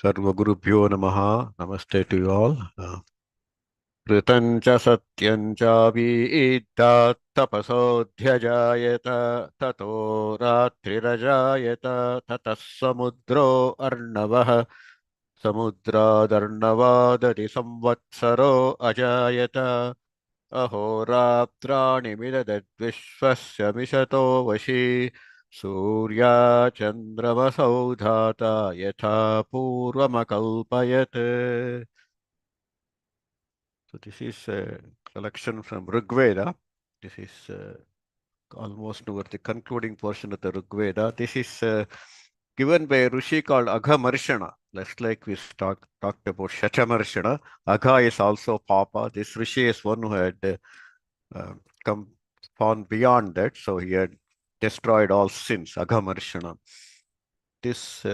Sarvagurubhyo Namaha. Namaste to you all. Kritancha satyancha viiddat tapasodhyajayata tato ratrirajayata tatas samudro arnavah samudradarnavadati samvatsaro ajayata अहोरात्राणि मिदद्विश्वस्य मिषतो वशी सूर्या चन्द्रमसौ धाता यथा पूर्वमकल्पयत्. So this is a selection from Rigveda. This is almost towards the concluding portion of the Rigveda. This is given by a Rishi called Aghamarshana. Just like we talked about Shatamarshana, Agha is also Papa. This Rishi is one who had uh, come on beyond that. So he had destroyed all sins, Aghamarshana. This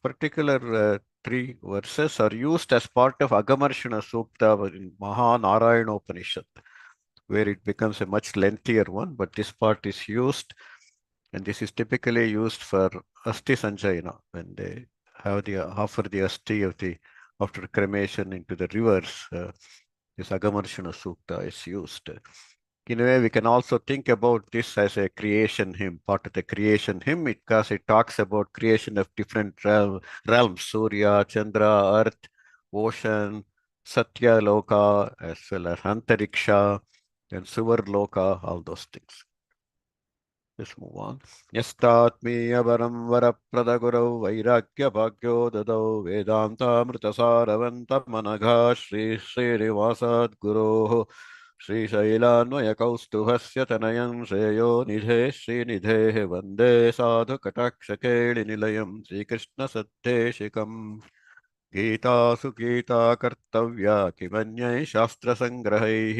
particular three verses are used as part of Aghamarshana Sukta in Mahanarayana Upanishad, where it becomes a much lengthier one, but this part is used, and this is typically used for Asti Sanjayana, when they have the offer the Asti of the after cremation into the rivers. This Agamarshana Sukta is used. In a way, we can also think about this as a creation hymn, part of the creation hymn, because it talks about creation of different realms, Surya, Chandra, Earth, ocean, Satya Loka, as well as Antariksha, and Suvar Loka, all those things. Let's move on. Yastatmiyabaram varapradaguravau vairagya bhagyo dadau vedanta Shri Srinivasad guroho Shri Shailanvaya Kaustubhasya Tanayan Shreyo Nidhe Shri Nidhe Vande Sadhu Katakshakeli Nilayam Shri Krishna Satteshikam गीतासु Gita कर्तव्या किमन्यै शास्त्रसङ्ग्रहैः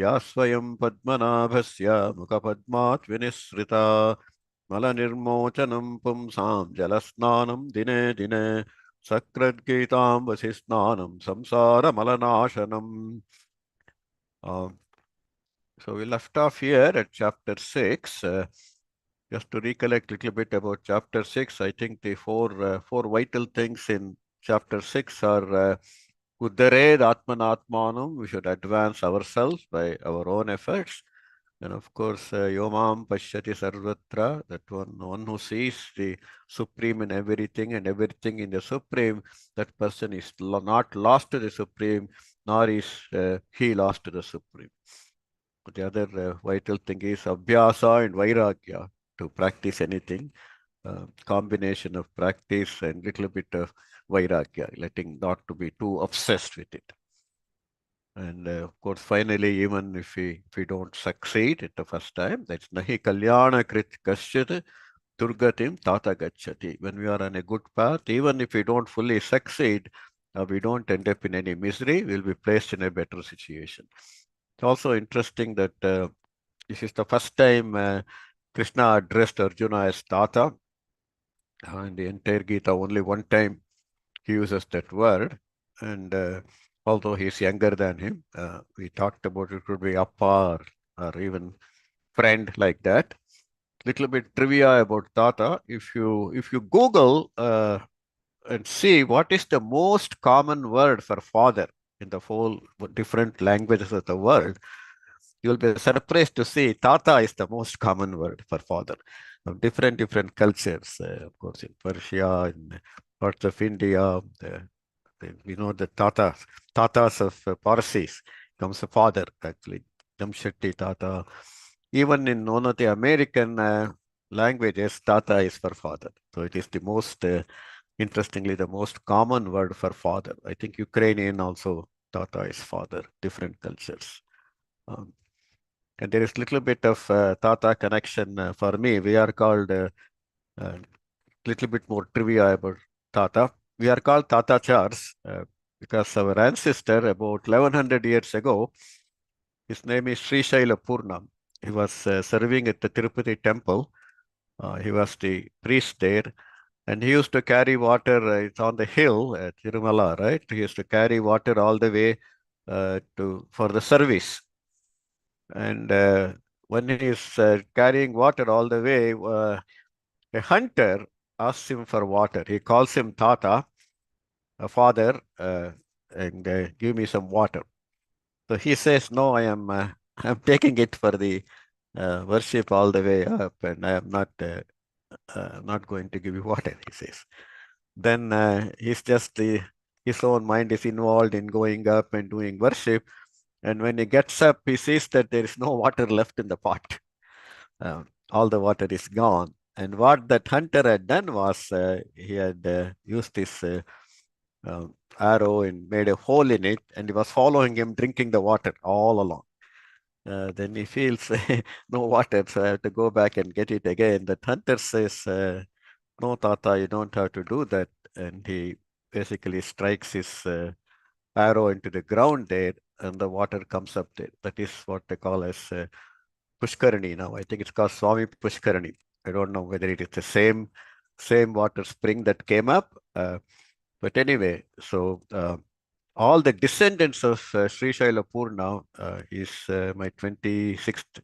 या स्वयं पद्मनाभस्य मुखपद्मात् विनिसृता मलनिर्मोचनं पुंसां जलस्नानं दिने दिने सकृद्गीताम्बसि स्नानं संसारमलनाशनम्. So we left off here at chapter 6. Just to recollect a little bit about chapter 6, I think the four vital things in chapter 6 are Uddared Atmanatmanam, we should advance ourselves by our own efforts. And of course, Yomam Pashyati Sarvatra, that one who sees the Supreme in everything and everything in the Supreme, that person is not lost to the Supreme, nor is he lost to the Supreme. But the other vital thing is Abhyasa and Vairagya, to practice anything. Combination of practice and little bit of Vairagya, letting not to be too obsessed with it. And of course, finally, even if we don't succeed at the first time, that's nahi kalyana krit kasyat durgatim tata gacchati. When we are on a good path, even if we don't fully succeed, we don't end up in any misery, we'll be placed in a better situation. It's also interesting that this is the first time Krishna addressed Arjuna as Tata. In the entire Gita, only one time he uses that word. And although he's younger than him, we talked about it could be Appa or even friend like that. Little bit trivia about Tata. If you Google and see what is the most common word for father in the whole different languages of the world, you'll be surprised to see Tata is the most common word for father of different cultures. Of course, in Persia, in parts of India, we know the Tatas of Parsis comes a father actually, Jamshetty Tata. Even in one of the American languages, Tata is for father. So it is the most, interestingly, the most common word for father. I think Ukrainian also Tata is father, different cultures. And there is little bit of Tata connection for me. We are called little bit more trivia about Tata. We are called Tatachars because our ancestor about 1100 years ago, his name is Sri Shaila Purnam. He was serving at the Tirupati temple. He was the priest there. And he used to carry water, it's on the hill at Tirumala, right? He used to carry water all the way for the service. And when he is carrying water all the way, a hunter asks him for water. He calls him Tata. Father, and give me some water. So he says, no, I'm taking it for the worship all the way up, and I am not going to give you water, he says. Then he's just his own mind is involved in going up and doing worship. And when he gets up, he sees that there is no water left in the pot. All the water is gone. And what that hunter had done was he had used this arrow and made a hole in it, and he was following him, drinking the water all along. Then he feels no water, so I have to go back and get it again. The hunter says, no, Tata, you don't have to do that. And he basically strikes his arrow into the ground there, and the water comes up there. That is what they call as Pushkarani now. I think it's called Swami Pushkarani. I don't know whether it is the same water spring that came up. But anyway, so all the descendants of Sri Shaila Purna is my 26th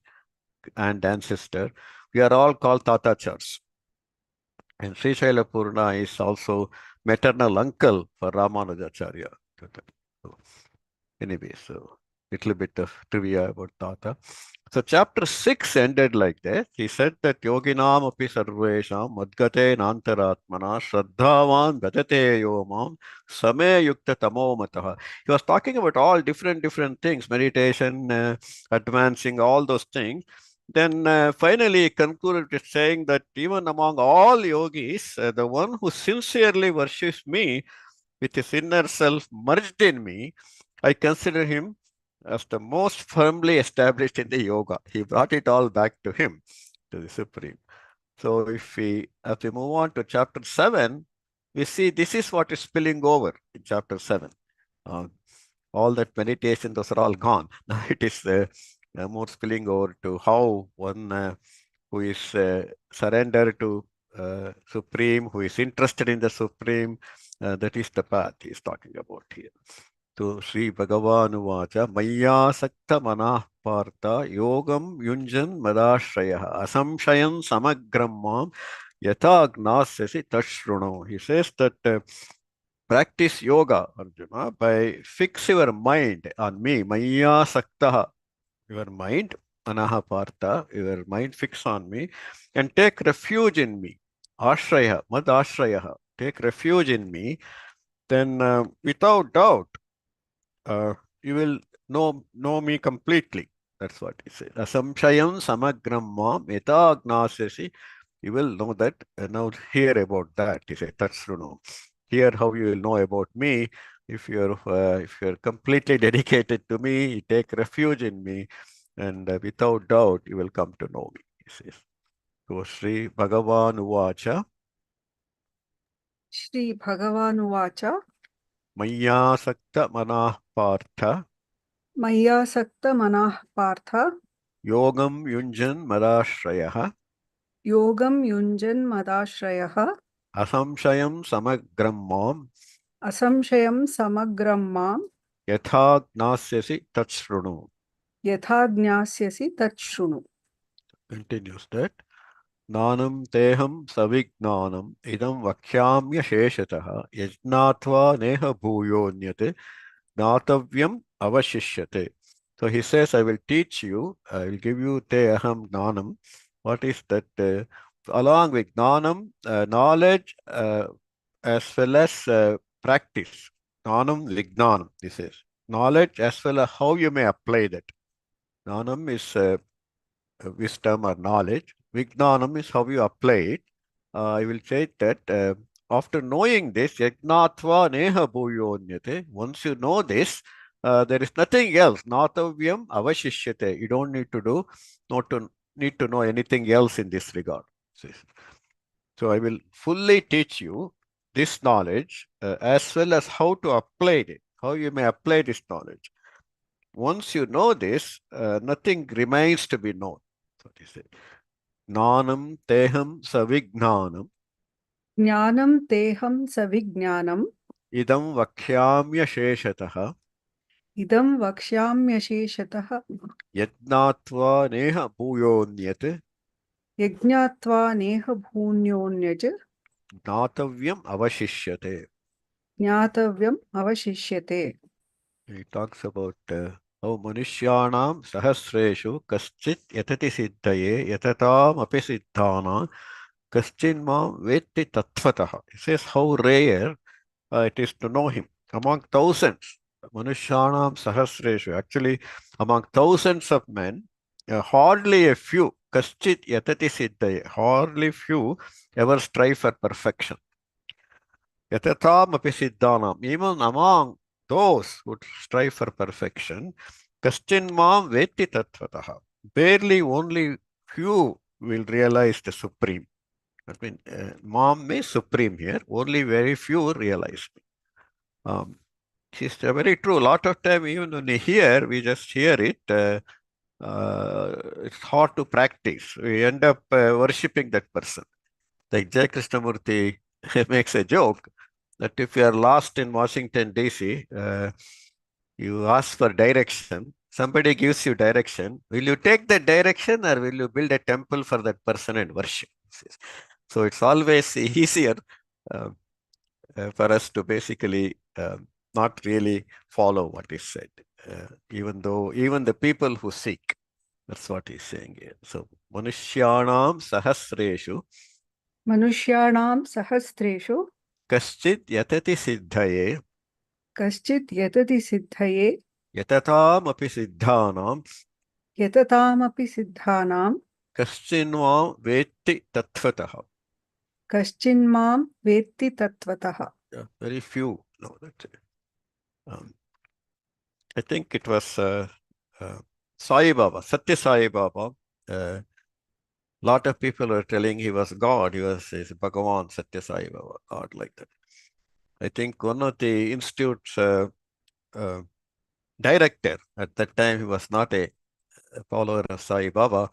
and ancestor. We are all called Tatachars. And Sri Shaila Purna is also maternal uncle for Ramanujacharya. So anyway, so little bit of trivia about Tata. So chapter 6 ended like that. He said that yoginam api sarvesham madgate nantaratmana shraddhavan gadate yomam same yukta tamo mataha. He was talking about all different things, meditation, advancing, all those things. Then finally he concluded with saying that even among all yogis, the one who sincerely worships me with his inner self merged in me, I consider him as the most firmly established in the yoga. He brought it all back to him, to the Supreme. So as we move on to chapter 7, we see this is what is spilling over in chapter 7. Uh, all that meditation, those are all gone. Now it is more spilling over to how one who is surrendered to Supreme, who is interested in the Supreme, that is the path he is talking about here. To Sri Bhagavanuvāca Maya Sakta Manah Partha Yogam Yunjan Madashraya Asamshayam Samagram Mam Yatha Gnāsyasi Tashruno. He says that practice yoga, Arjuna, by fix your mind on me, Maya Sakta, your mind, Manaha Partha, your mind fix on me, and take refuge in me. Ashraya, Mad Ashraya, take refuge in me, then without doubt, you will know me completely. That's what he said. Asamshayam samagram mam yata gnāsyasi. You will know that. Now hear about that. He said, Tatsruno. Hear how you will know about me. If you're completely dedicated to me, you take refuge in me, and without doubt you will come to know me. He says. So Sri Bhagavan Uvacha Shri Bhagavanuvacha Mayyasakta Manah Partha Mayyasakta Manah Partha Yogam Yunjan Madashrayah Yogam Yunjan Madashrayah Asamshayam Samagram Mam Asamshayam Samagram Mam Yatha Gnasyasi Tatsrunu. Yatha Gnāsyasi Tachrunu. Continues that. Nanam teham savignanam idam vakhyamya sheshataha yajnatva neha bhuyonyate gnatavyam avashishyate. So he says, I will teach you, I will give you te aham gnanam. What is that? Along with gnanam, knowledge, as well as practice. Gnanam vignanam, this is. Knowledge as well as how you may apply that. Gnanam is wisdom or knowledge. Vignanam is how you apply it. I will say that after knowing this, yajnatva neha bhuyonyate. Once you know this, there is nothing else. Natavyam avashishyate. You don't need to do, not to need to know anything else in this regard. So I will fully teach you this knowledge as well as how to apply it, how you may apply this knowledge. Once you know this, nothing remains to be known. So what is it? Gnanam teham savignanam Jnanam Teham Savijnanam idam vakhyamya sheshataha Idam Vakshyamyasheshatah yajnatva neha bhuyonyat Yajñātvā Neha Bhūnyonyaj gnatavyam avashishyate. ज्ञातव्यम् अवशिष्यते. He talks about how Manushyanam Sahasreshu Kaschit Yatati Siddhaye Yatatam Api Siddhana Kaschinmam Vetti Tattvataha. He says how rare it is to know him. Among thousands, Manushyanam Sahasreshu, actually among thousands of men, hardly a few, Kaschit Yatati Siddhaye, hardly few ever strive for perfection. Yatatam api siddhanam, even among those who strive for perfection, kaschin mam veti tattvataha. Barely only few will realize the supreme. I mean, mam means supreme here. Only very few realize me. It's very true. A lot of time, even when we hear, we just hear it. It's hard to practice. We end up worshipping that person. Like Jai Krishnamurti makes a joke that if you are lost in Washington, D.C., you ask for direction, somebody gives you direction. Will you take that direction or will you build a temple for that person and worship? So it's always easier uh, for us to basically not really follow what is said, even though even the people who seek. That's what he's saying here. So, Manushyanam Sahasreshu मनुष्याणां सहस्रेषु Kaschit Yatati Siddhaye कश्चित् यतति सिद्धये Yatatam Api Siddhanam यततामपि सिद्धानां Kaschinvam Vetti Tattvataha. कश्चिन्मां वेत्ति तत्त्वतः. Yeah, very few know that. I think it was Sai Baba, Satya Sai Baba. Lot of people were telling he was God. He was Bhagavan Satya Sai Baba, God like that. I think one of the institute's uh, director at that time, he was not a follower of Sai Baba.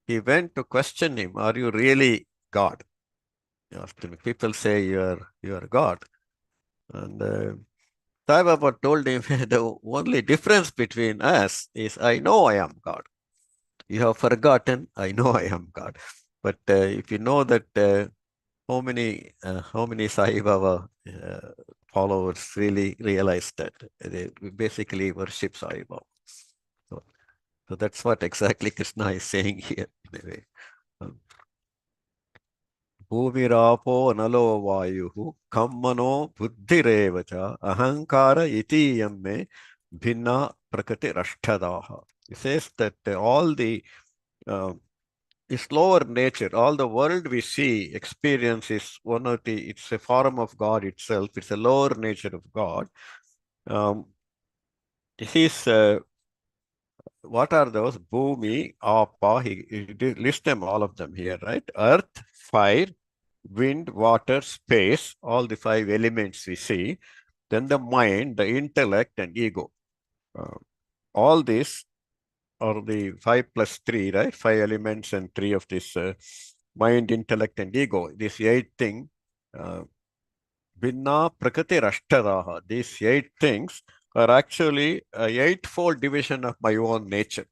He went to question him, "Are you really God?" He asked him, people say you are God. And Sai Baba told him, the only difference between us is I know I am God. You have forgotten, I know I am God. But if you know that how many Sai Baba followers really realize that they basically worship Sai Baba. So that's what exactly Krishna is saying here in a way. भूमिरापो नलो वायुः खं मनो बुद्धिरेव च अहंकार इतीयं मे भिन्ना प्रकृतिरष्टदाः. It says that all the this lower nature, all the world we see, experience is one of the, it's a form of God itself. It's a lower nature of God. This is what are those? Bhumi, Apa, he lists them all of them here, right? Earth, fire, wind, water, space, all the five elements we see. Then the mind, the intellect, and ego. All these are the 5 plus 3, right? 5 elements and 3 of this mind, intellect, and ego. This 8 thing, Vinna Prakriti Rashtadaha. These 8 things are actually a eightfold division of my own nature.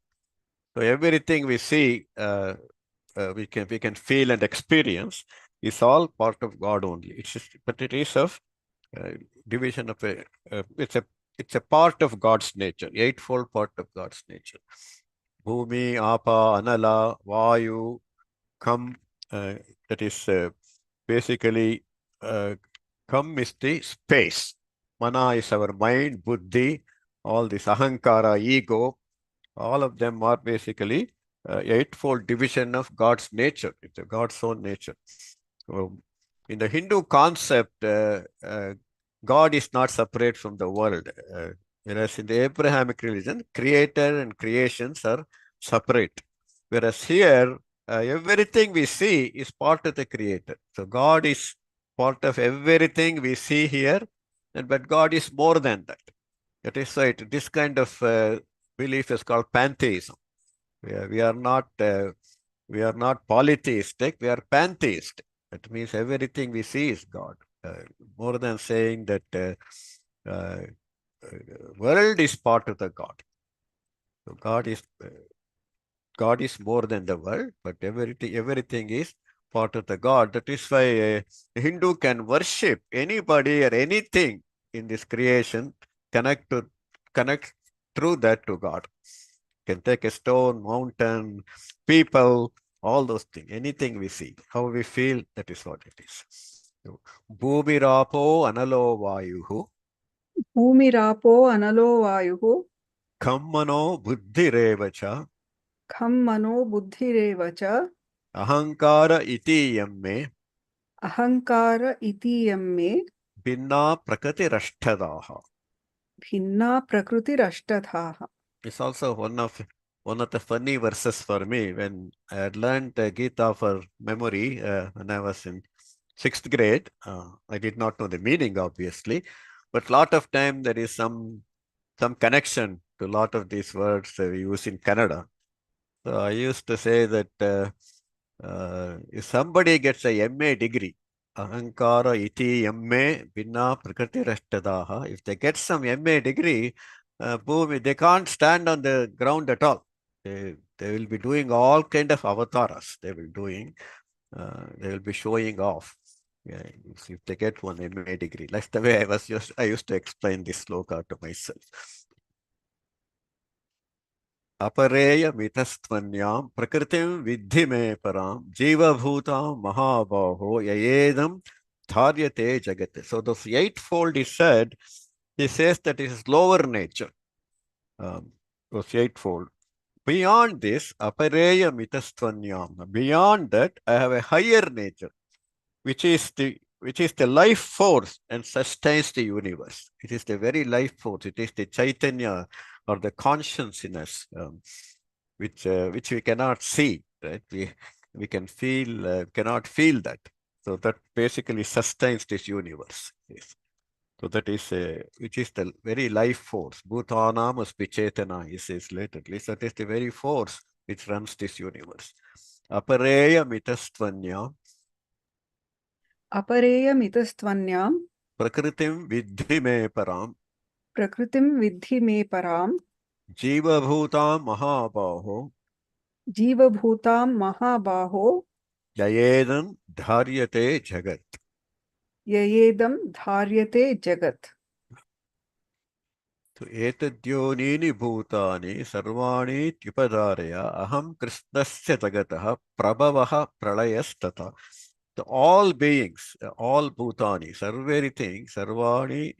So everything we see, we can feel and experience is all part of God only. It's just, but it is of division of a. It's a part of God's nature, eightfold part of God's nature. Bhumi, Apa, Anala, Vayu, Kam. That is basically Kam is the space. Mana is our mind, Buddhi, all this Ahankara, ego, all of them are basically eightfold division of God's nature. It's a God's own nature. So in the Hindu concept, God is not separate from the world. Whereas in the Abrahamic religion, creator and creations are separate. Whereas here, everything we see is part of the creator. So God is part of everything we see here, but God is more than that. That is right. This kind of belief is called pantheism. We are not polytheistic. We are pantheistic. That means everything we see is God. More than saying that uh, world is part of the God. So God is more than the world, but everything is part of the God. That is why a Hindu can worship anybody or anything in this creation, connect through that to God. Can take a stone, mountain, people, all those things, anything we see, how we feel, that is what it is. So, Bhumirapo analo vayuhu, भूमिरापो अनलो वायुः kammano buddhirevacha, खं मनो बुद्धिरेव च ahankara iti yamme, अहङ्कार इतीयं मे binna prakritirashtadaha. भिन्ना प्रकृतिरष्टधाः. It's also one of the funny verses for me when I had learned the Gita for memory when I was in sixth grade. I did not know the meaning, obviously, but a lot of time there is some connection to a lot of these words we use in Kannada. So I used to say that if somebody gets a MA degree, Ahankara iti MA Binna Prakritirashtadaha, if they get some MA degree, boom, they can't stand on the ground at all. They will be doing all kind of avataras. They will be showing off. Yeah, if they get one MA degree. That's the way I used to explain this sloka to myself. अपरेयमितस्त्वन्यां प्रकृतिं विद्धि मे परां जीवभूतां महाबाहो ययेदं धार्यते jagat. So this eightfold is said, he says that it is lower nature. Those eightfold. Beyond this, apareyamitastvanyam. Beyond that, I have a higher nature, which is the life force and sustains the universe. It is the very life force. It is the Chaitanya or the consciousness, which we cannot see. Right? We can feel, cannot feel that. So that basically sustains this universe. Yes. So that is which is the very life force. Bhutanam aspi chetana, he says later. At least that is the very force which runs this universe. Apareya mitastvanya अपरेयमितस्त्वन्यां prakritim vidhi me param प्रकृतिं विद्धि मे परां jiva bhutam mahabaho जीवभूतां महाबाहो yayedam dharyate jagat. ययेदं धार्यते जगत्. So etadyonini bhutani sarvani tyupadaraya aham krishnasya jagataha prabhavaha pralayastata. So all beings, all bhutani, everything, sarvani,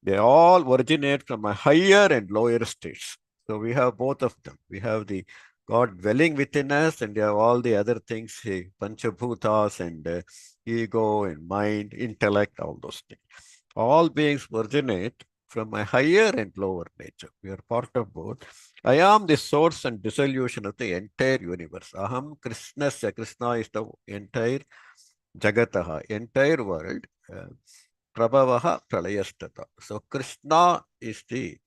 they all originate from a higher and lower states. So we have both of them. We have the God dwelling within us, and we have all the other things, panchabhutas and ego and mind, intellect, all those things. All beings originate from a higher and lower nature. We are part of both. I am the source and dissolution of the entire universe. Aham Krishnasya. Krishna is the entire Jagataha, entire world. Prabhavaha Pralayastata. So Krishna is the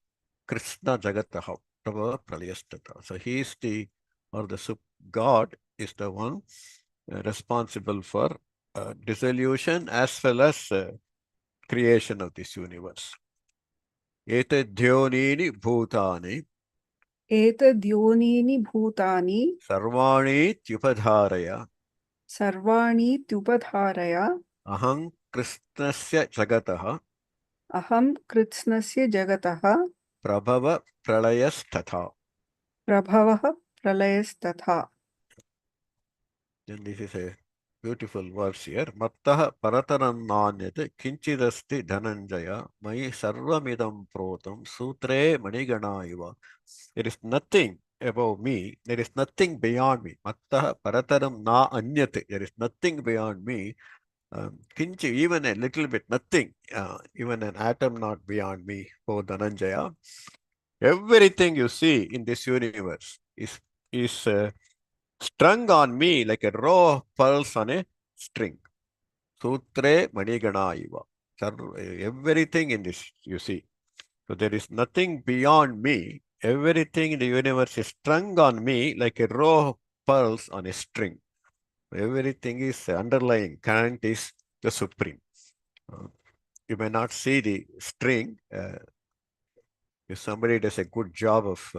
Krishna Jagataha. Prabhava Pralayastata. So he is the, or the God is the one responsible for dissolution as well as creation of this universe. Etadhyonini bhutani एतद्योनीनि भूतानि sarvani tyupadharaya सर्वाणीत्युपधारय aham krishnasya jagataha अहं कृत्स्नस्य जगतः prabhava pralayasthatha. प्रभवः प्रलयस्तथा. Then this is a beautiful verse here. Mattah parataram nanyat kinchidasti dhananjaya mai sarvamidam protam sutre manigana iva. There is nothing above me. There is nothing beyond me. Mattah parataram na anyat. There is nothing beyond me. Kinchi, even a little bit, nothing. Even an atom not beyond me. Oh, Dhananjaya. Everything you see in this universe is strung on me like a row of pearls on a string. Sutre manigana iva. Everything in this you see. So there is nothing beyond me. Everything in the universe is strung on me like a row of pearls on a string. Everything is underlying. Current is the supreme. You may not see the string. If somebody does a good job of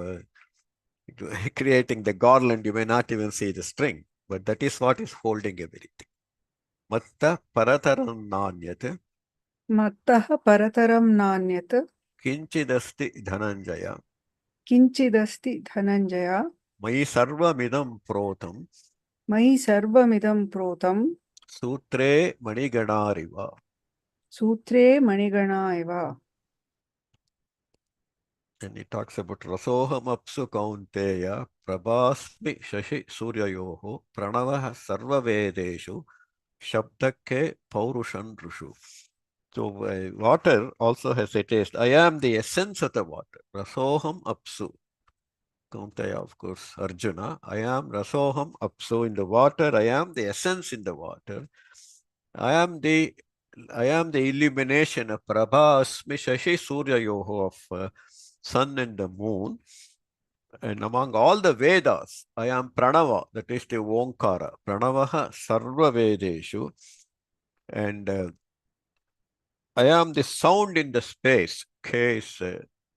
creating the garland, you may not even see the string. But that is what is holding everything. matta parataram nanyat मत्तः परतरं नान्यत् kinchidasti dhananjaya किञ्चिदस्ति Dhananjay मयि सर्वमिदं प्रोतं मयि सर्वमिदं प्रोतं सूत्रे मणिगणारिव. सूत्रे मणिगणा इव. And he talks about rasoham apsu kaunteya prabhasmi shashi suryayoho pranavah sarva vedeshu shabdake paurushan rushu. So water also has a taste. I am the essence of the water. Rasoham apsu. Kaunteya, of course, Arjuna. I am rasoham apsu in the water. I am the essence in the water. I am the I am the illumination of Prabhasmi Shashi Surya Yoho of sun and the moon. And among all the Vedas, I am Pranava, that is the Omkara. Pranavaha Sarva Vedeshu. And I am the sound in the space. K is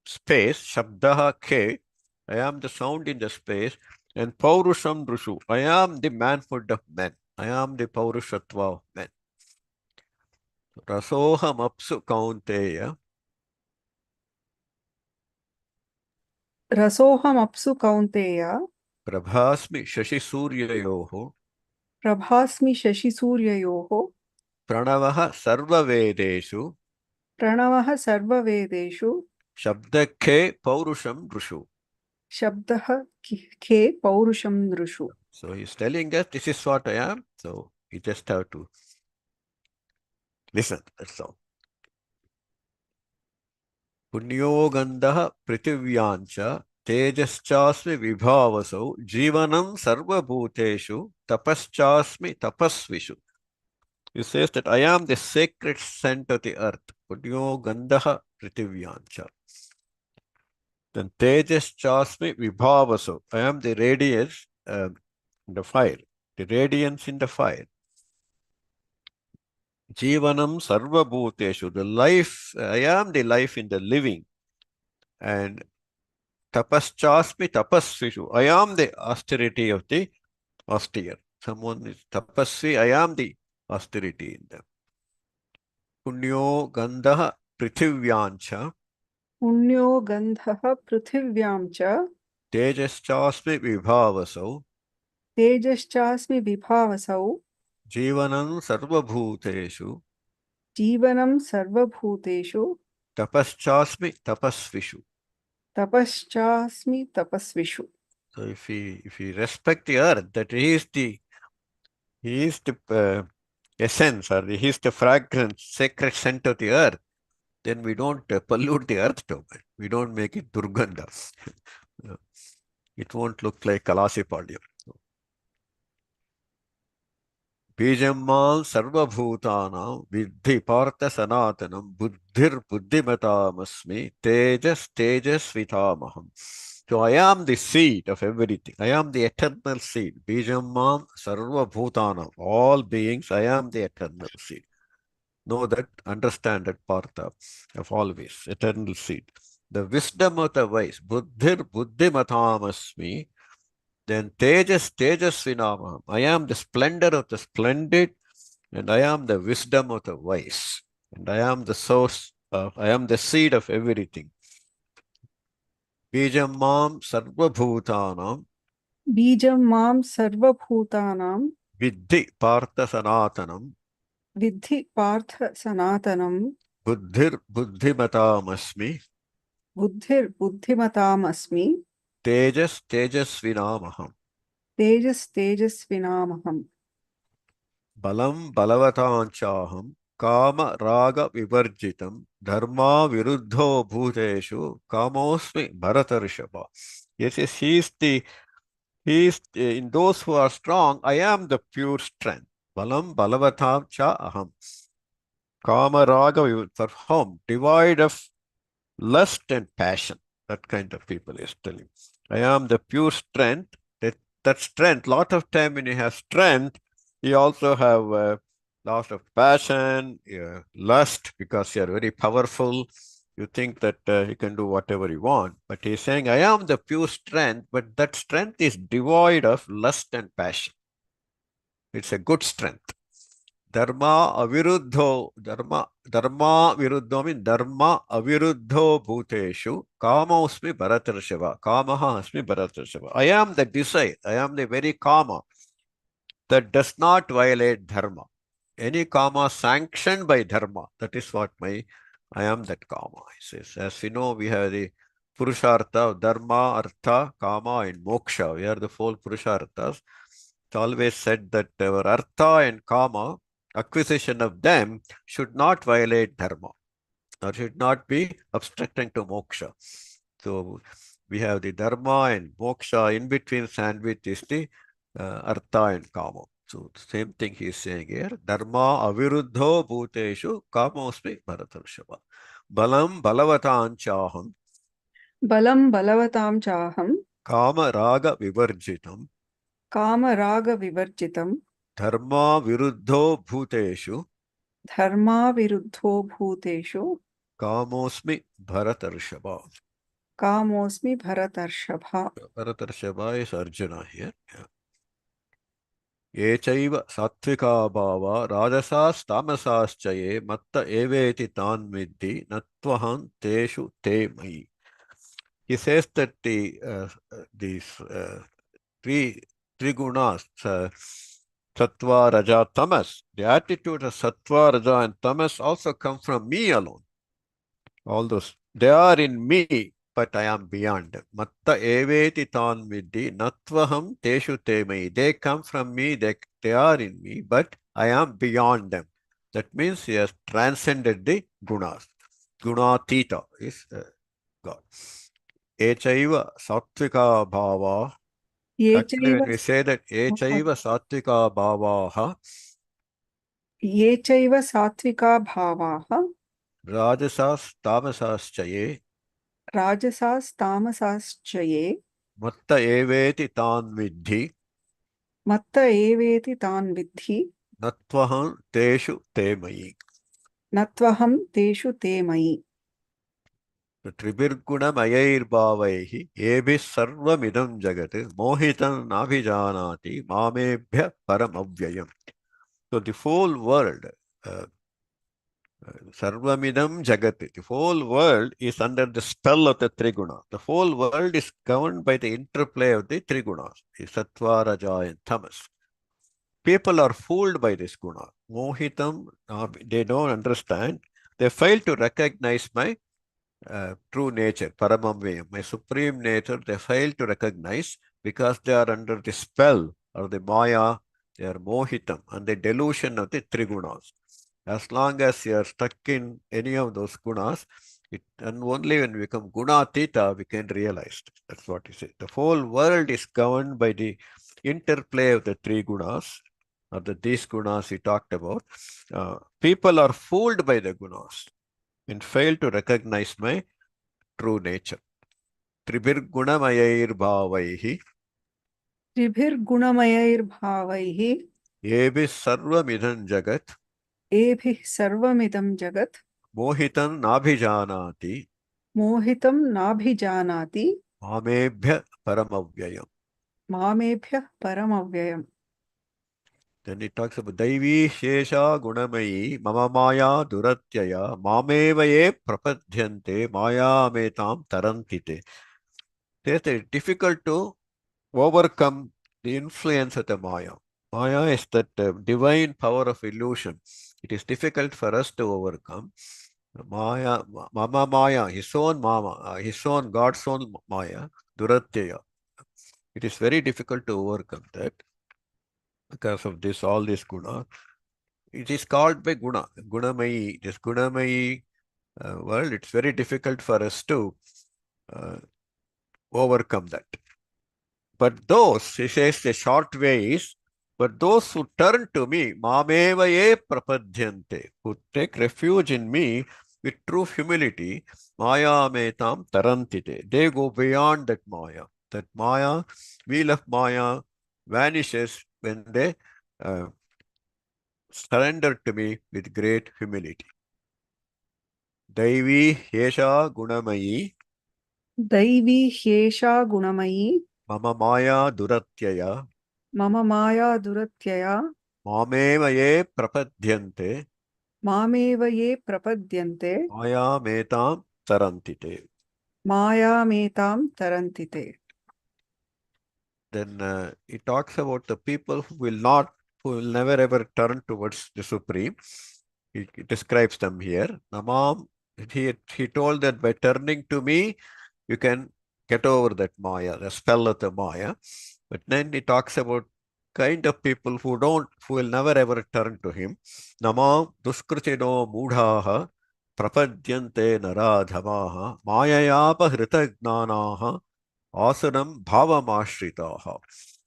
space, Shabdaha K. I am the sound in the space. And Paurusham Drushu. I am the manhood of men. I am the Paurushatva of men. Rasoham apsu kaunteya रसोऽहमप्सु Kaunteya prabhasmi shashi suryayoho प्रभास्मि शशिसूर्ययोः pranavaha sarva vedeshu प्रणवः सर्ववेदेषु shabdakhe paurusham drushu. शब्दः खे पौरुषं नृषु. So he's telling us this is what I am. So you just have to listen. That's all. Punyo gandha prithivyancha tejaschasmi vibhavasau jivanam sarva bhuteshu tapaschasmi tapasvishu. He says that I am the sacred scent of the earth. Punyo gandha prithivyancha. Then tejas chasmi vibhavaso. I am the radiance in the fire. The radiance in the fire. Jivanam sarva bhuteshu. The life, I am the life in the living. And tapaschasmi tapasvishu. I am the austerity of the austere. Someone is tapasvi. I am the austerity in them. Punyo gandha prithivyancha. पुण्यो गन्धः पृथिव्यां च Tejaschasmi vibhavasau. तेजश्चास्मि विभावसौ Jivanam sarva bhuteshu. जीवनं सर्वभूतेषु Tapaschasmi tapasvishu. तपश्चास्मि तपस्विषु. So if we respect the earth, that he is the essence, or he is the fragrance, sacred scent of the earth, then we don't pollute the earth too much. We don't make it durganda. It won't look like Kalasipadyam. Bijammal sarvabhutanam vidhi partha sanatanam buddhir buddhimatamasmi tejas tejas vitamaham. So I am the seed of everything. I am the eternal seed. Bijamam sarva bhutanam. All beings, I am the eternal seed. Know that, understand that Partha of always, eternal seed. The wisdom of the wise. Buddhir buddhimatamasmi. Then tejas tejas vinamaham. I am the splendor of the splendid, and I am the wisdom of the wise. And I am the source of, I am the seed of everything. Bijam mam sarva bhutanam बीजं मां सर्वभूतानां Vidhi Partha Sanatanam विद्धि Partha सनातनं Buddhir Buddhimatamasmi बुद्धिर्बुद्धिमतामस्मि Tejas Tejasvinamaham तेजस्तेजस्विनामहम्. Balam Balavatanchaham Kama Raga Vivarjitam Dharma Viruddho Bhuteshu Kamosmi Bharatarishaba. Yes, he is in those who are strong, I am the pure strength. Balam Balavatam Cha Aham. Kama Raga for whom? Devoid of lust and passion. That kind of people is telling. I am the pure strength. That strength, lot of time when you have strength, you also have lots of passion, lust, because you are very powerful. You think that you can do whatever you want. But he's saying, I am the pure strength, but that strength is devoid of lust and passion. It's a good strength. Dharma aviruddho, dharma viruddho means dharma aviruddho bhuteshu, kamosmi bharatarshava, kamaha asmi bharatarshava. I am the desire, I am the very kama that does not violate dharma. Any kama sanctioned by dharma, that is what I am that kama, he says. As you know, we have the purushartha, dharma, artha, kama, and moksha. We are the four purusharthas. It's always said that our artha and kama, acquisition of them, should not violate dharma or should not be obstructing to moksha. So we have the dharma and moksha, in between sandwich is the artha and kama. So same thing he is saying here. Dharma aviruddho bhuteshu kamosmi bharatarshava. Balam balavatanchaham बलं बलवतां चाहं kama raga vivarjitam कामरागविवर्जितं dharma viruddho bhuteshu धर्माविरुद्धो भूतेषु kamosmi bharatarshava. कामोऽस्मि भरतर्षभा. Bharatarshava is Arjuna here. Yeah. ये चैव सात्विका भावा राजसास्तामसाश्च ये मत्त एवेति तान् विद्धि न त्वहं तेषु ते मयि. He says that these three gunas, sattva, raja, tamas, the attitude of sattva, raja, and tamas also come from me alone. All those, they are in me, but I am beyond them. Matta eveti tan vidhi natvaham teshu temai. They come from me, they are in me, but I am beyond them. That means he has transcended the gunas. Gunatita is God. Echaiva sattvika bhava. ये Actually, चैव when we say that echaiva sattvika bhavaha, ये चैव सात्विका भावाः rajasas tamasaschaye, राजसास्तामसाश्च ये matta eveti tan vidhi मत्त एवेति तान् विद्धि नत्वहं तेषु ते मयि. न त्वहं तेषु ते मयि. त्रिभिर्गुणमयैर्भावैः येभिः सर्वमिदं जगत् मोहितं नाभिजानाति मामेभ्यः परमव्ययम्. So the whole world, sarvamidam jagat, the whole world is under the spell of the three gunas. The whole world is governed by the interplay of the three gunas, the sattva, raja, and tamas. People are fooled by this guna. Mohitam, they don't understand. They fail to recognize my true nature, Paramamvayam, my supreme nature, they fail to recognize because they are under the spell or the Maya, they are Mohitam, and the delusion of the three gunas. As long as you are stuck in any of those gunas, and only when we become Gunatita, we can realize. That's what he said. The whole world is governed by the interplay of the three gunas, or these gunas he talked about. People are fooled by the gunas and fail to recognize my true nature. Tribhirgunamayair त्रिभिर्गुणमयैर्भावैः yebis sarvamidhan jagat एभिः सर्वमिदं जगत् mohitan nabhijanati मोहितं नाभिजानाति mamebhya paramavyayam. मामेभ्यः परमव्ययम्. Then he talks about Daivi Shesha Gunamayi Mama Maya Duratyaya Mameva Prapadhyante Maya Metam Tarantite. It's difficult to overcome the influence of the Maya. Maya is that divine power of illusion. It is difficult for us to overcome. Maya, Mama Maya, his own Mama, his own God's own Maya, Duratyaya. It is very difficult to overcome that because of this, all these guna. It is called by guna, gunamayi. This gunamayi world, it's very difficult for us to overcome that. But those, he says, the short way is, but those who turn to me, mameva ye prapadhyante, who take refuge in me with true humility, maya metam tarantite. They go beyond that maya. That maya, wheel of maya, vanishes when they surrender to me with great humility. Daivi Hesha Gunamayi दैवी ह्येषा गुणमयी Mama Maya Duratyaya मम माया दुरत्यया मामेव ये प्रपद्यन्ते मामेव ये प्रपद्यन्ते मायामेतां तरन्ति ते. मायामेतां तरन्ति ते. Then he talks about the people who will never ever turn towards the Supreme. He describes them here. Namam, he told that by turning to me, you can get over that Maya, the spell of the Maya. But then he talks about kind of people who will never ever turn to him. Namam duskritino mudhaha prapadyante naradhamaha mayayapahritagnaanaha asanam bhavamashritaha.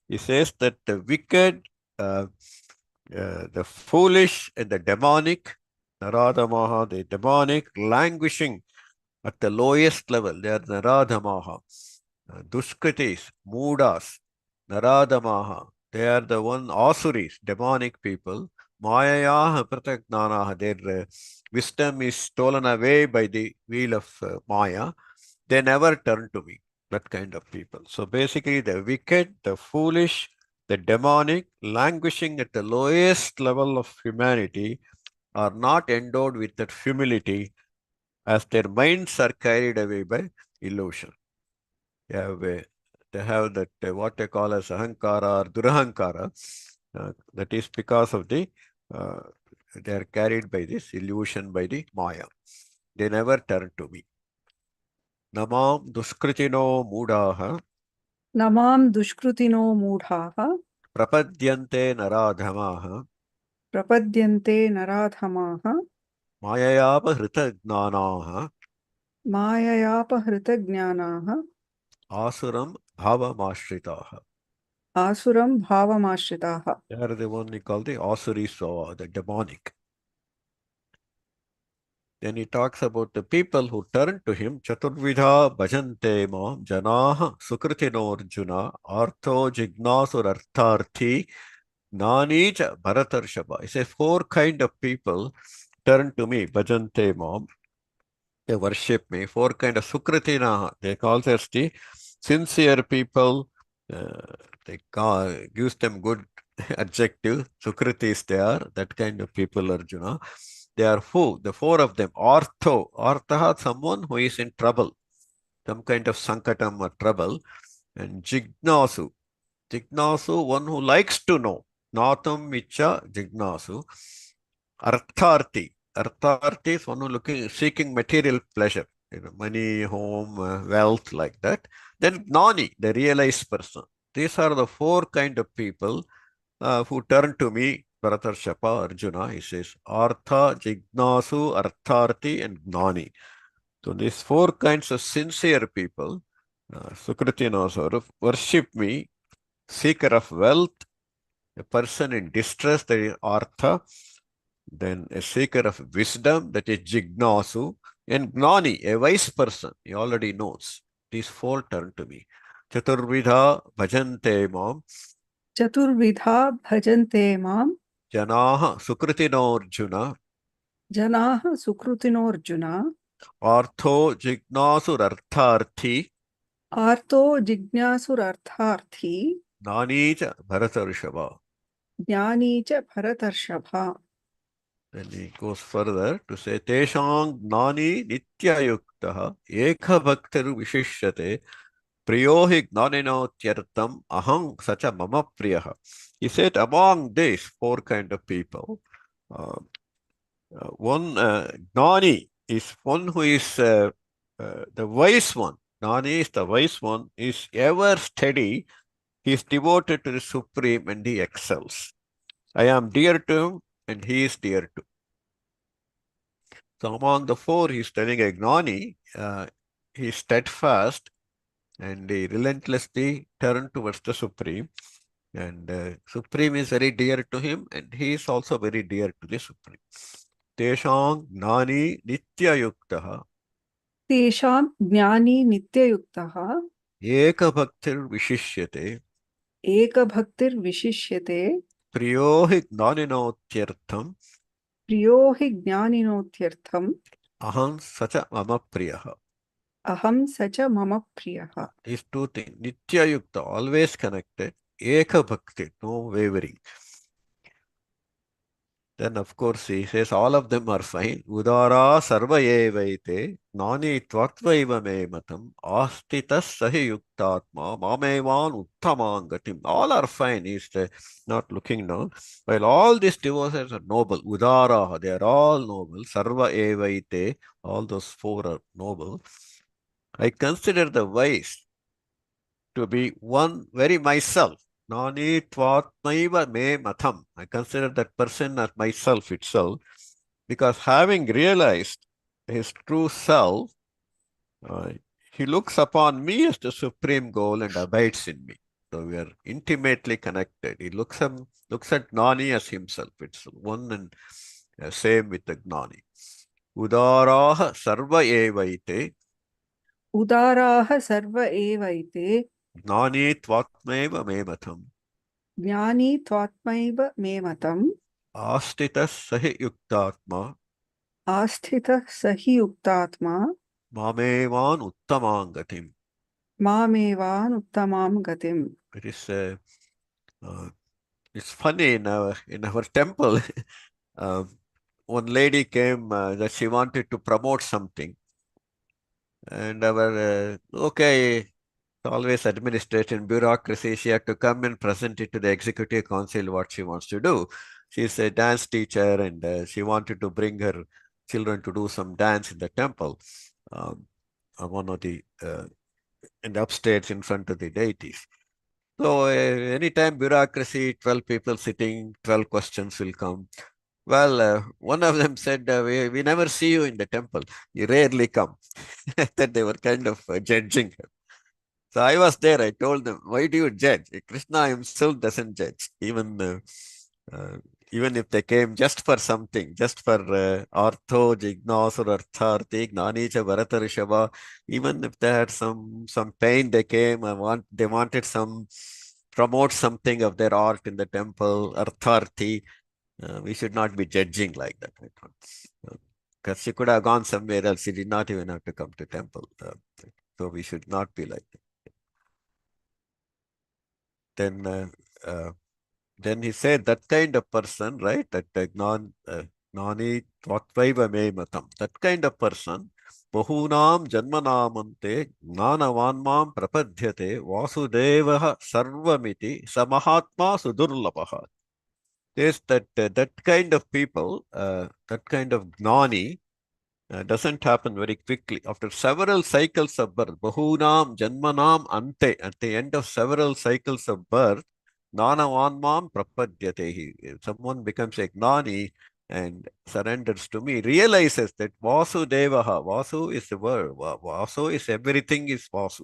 He says that the wicked, uh, the foolish, and the demonic, naradhamaha, the demonic, languishing at the lowest level, they are naradhamaha. Duskritis, Moodas, Naradamaha, they are the one Asuris, demonic people. Mayayaha Pratagnanaha, their wisdom is stolen away by the wheel of Maya. They never turn to me, that kind of people. So basically, the wicked, the foolish, the demonic, languishing at the lowest level of humanity, are not endowed with that humility as their minds are carried away by illusion. They have, they have that what they call as ahankara or durahankara. That is because of uh, they are carried by this illusion by the Maya. They never turn to me. Namam duskritino mudaha नमां दुष्कृतिनो मूढाः prapadyante naradhamaha प्रपद्यन्ते नराधमाः mayayapahृta gnanaha माययापहृतज्ञानाः asuram bhavamashritaha. आसुरं भावमाश्रिताः. They are the one we call the asuri swava, the demonic. Then he talks about the people who turn to him. Chaturvidha bhajante mam janaha sukritino arjuna artho jignasur artharthi gnani cha bharatarshaba. He says four kind of people turn to me. Bhajante mam. They worship me. Four kind of sukritina. They call us the sincere people. They gives them good adjective. Sukritis they are. That kind of people, Arjuna. They are who? The four of them. Artho. Artha, someone who is in trouble. Some kind of sankatam or trouble. And Jignasu. Jignasu, one who likes to know. Natam Micha Jignasu. Artharthi. Artharthi is one who seeking material pleasure. Money, home, wealth, like that. Then Gnani, the realized person. These are the four kind of people who turn to me, Bharatarshapa, Arjuna. He says, Artha, Jignasu, Artharthi, and Gnani. So these four kinds of sincere people, Sukritinasara, worship me, seeker of wealth, a person in distress, that is Artha, then a seeker of wisdom, that is Jignasu, and Gnani, a wise person, he already knows. These four turn to me. Chaturvidha bhajante mam, चतुर्विधा भजन्ते मां janaha sukritinarjuna, जनाः सुकृतिनोऽर्जुन artho jignasurartharthi, आर्तो जिज्ञासुरर्थार्थी nani cha bharatarshava. ज्ञानी च भरतर्षभा. Then he goes further to say, Teshang gnani nityayuktaha ekha bhaktir vishishyate priyo hi gnaninotyartam aham sacha mama priyaha. He said, among these four kind of people, uh, one gnani is one who is the wise one. Gnani is the wise one, is ever steady, he is devoted to the Supreme and he excels. I am dear to him and he is dear to. So among the four, he's telling a Gnani, he is steadfast and he relentlessly turn towards the Supreme. And Supreme is very dear to him and he is also very dear to the Supreme. Teshang Gnani Nityayuktaha तेषां ज्ञानी नित्ययुक्तः Ekabhaktir Vishishyate एकभक्तिर्विशिष्यते Priyo hi Gnaninotyartham प्रियो हि ज्ञानिनोत्यर्थम् Aham Sacha Mama Priyaha. अहं स च मम प्रियः. These two things, Nitya Yukta, always connected, Eka Bhakti, no wavering. Then, of course, he says all of them are fine. Udara sarva evaite nani tvatvaiva me matam astitas sahi yuktatma mamevan uttamangatim. All are fine. He's not looking down. While all these devotees are noble, Udara, they are all noble. Sarva evaite, all those four are noble. I consider the wise to be one very myself. Nani tvatmaiva me matham. I consider that person as myself itself because having realized his true self, uh, he looks upon me as the supreme goal and abides in me. So we are intimately connected. He looks at Nani as himself. It's one and same with the Gnani. Udaraha sarva evaite उदाराः serve एवैते Gnani tvatmaiva me matham. ज्ञानी त्वात्मैव मे मतम् Astitas sahi yuktatma आस्थितः स हि युक्तात्मा mamevan uttamangatim. मामेवानुत्तमां गतिम्. It is it's funny in our temple. One lady came that she wanted to promote something, and our okay, always administration bureaucracy. She had to come and present it to the executive council what she wants to do. She's a dance teacher, and she wanted to bring her children to do some dance in the temple. One of the in the upstairs in front of the deities. So anytime bureaucracy, 12 people sitting, 12 questions will come. Well, one of them said, we never see you in the temple. You rarely come. That they were kind of judging her. So I was there. I told them, why do you judge? Krishna himself doesn't judge. Uh, even if they came just for something, just for artho, jignas, or artharthi, gnani cha bharata rishabha, even if they had some pain, they came. They wanted some promote something of their art in the temple, artharthi. We should not be judging like that. I thought. Because she could have gone somewhere else. She did not even have to come to temple. So we should not be like that. Then uh, then he said that kind of person, right? That Nani Tvatvaiva me matam. That kind of person, Bahunam Janmanamante, Gnanavanmam Prapadyate, Vasudevaha Sarvamiti, Samahatma Sudurlapaha. There's that kind of people, that kind of Gnani, doesn't happen very quickly. After several cycles of birth, Bahunam Janmanam Ante, at the end of several cycles of birth, Nanavanmam Prapadyate. Someone becomes a Gnani and surrenders to me, realizes that Vasudevaha, Vasu is the word, Vasu is everything is Vasu.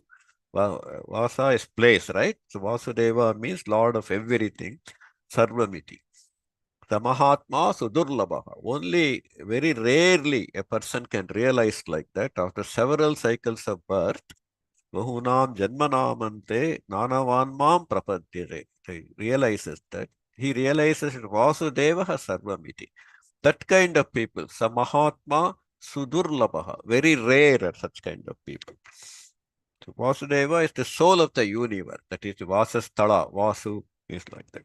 Vasa is place, right? So Vasudeva means Lord of everything, Sarvamiti. Samahatma Sudurlabaha. Only very rarely a person can realize like that after several cycles of birth. Bahunam Janmanamante Nanavanmam Prapadyate. He realizes that. He realizes that Vasudeva Sarvamiti. That kind of people, Samahatma Sudurlabaha. Very rare are such kind of people. So Vasudeva is the soul of the universe. That is Vasasthala. Vasu is like that.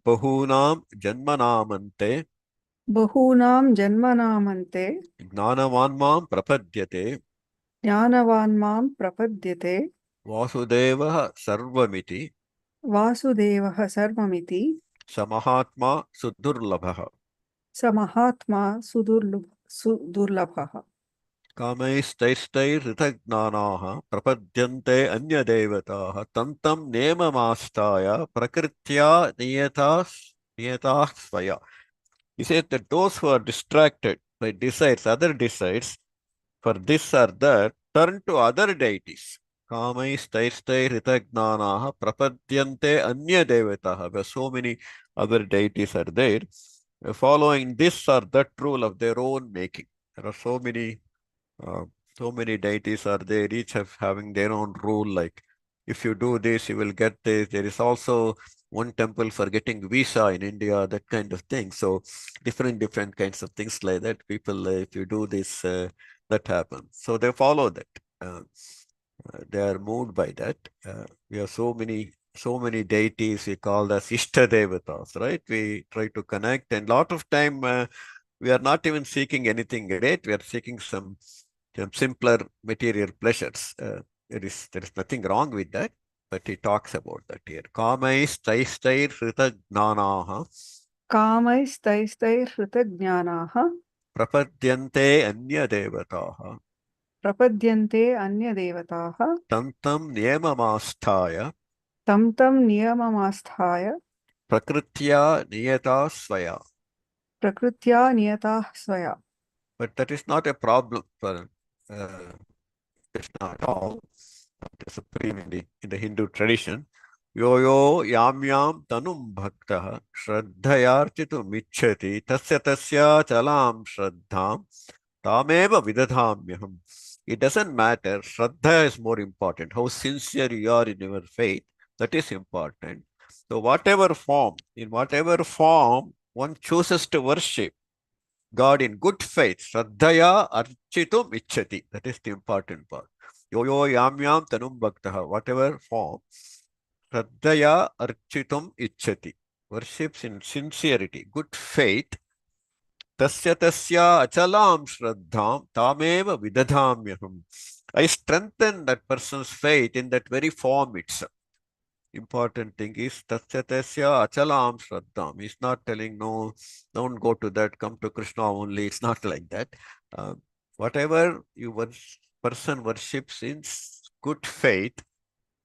Bahunam Janmanamante बहूनां जन्मनामन्ते Gnanavanmam Prapadyate ज्ञानवान् मां प्रपद्यते Vasudeva Sarvamiti वासुदेवः सर्वमिति Samahatma Sudurlabha स महात्मा सुदुर्लभः. Kamaistaistai Ritagnanaha Prapadyante Anyadevataha Tantam Nemamastaya Prakritya Niyatas Svaya. He says that those who are distracted by desires, other desires, for this or that, turn to other deities. Kamaistaistai Ritagnanaha Prapadyante Anyadevataha. Where so many other deities are there, following this or that rule of their own making. There are uh, so many deities are there, each having their own rule. Like if you do this, you will get this. There is also one temple for getting visa in India, that kind of thing. So different kinds of things like that. People, if you do this, that happens. So they follow that. They are moved by that. We have so many so many deities we call as Ishtadevatas, right? We try to connect, and a lot of time we are not even seeking anything great. We are seeking some simpler material pleasures. There is nothing wrong with that, but he talks about that here. Kamais taistair hrita gnanaha कामैस्तैस्तैर्हृतज्ञानाः prapadyante anya devataha प्रपद्यन्ते अन्यदेवताः tantam niyamamastaya तं तं नियममास्थाय prakritya niyata swaya. प्रकृत्या नियताः स्वया. But that is not a problem for Krishna at all. The supreme in the Hindu tradition. Yo yo yam yam tanum bhakta shraddhayarchitu michhati tasya tasya chalam shraddham tameva vidadhamyaham. It doesn't matter. Shraddha is more important. How sincere you are in your faith, that is important. So in whatever form one chooses to worship God in good faith, Shraddhaya Architum Ichchati. That is the important part. Yo yo yam yam tanum bhaktaha. Whatever form, Shraddhaya Architum Ichchati. Worships in sincerity, good faith. Tasya tasya achalam shraddham tameva vidadhamyaham. I strengthen that person's faith in that very form itself. Important thing is tasya tasya achalam shraddham. He's not telling no, don't go to that, come to Krishna only. It's not like that. Uh, whatever person worships in good faith,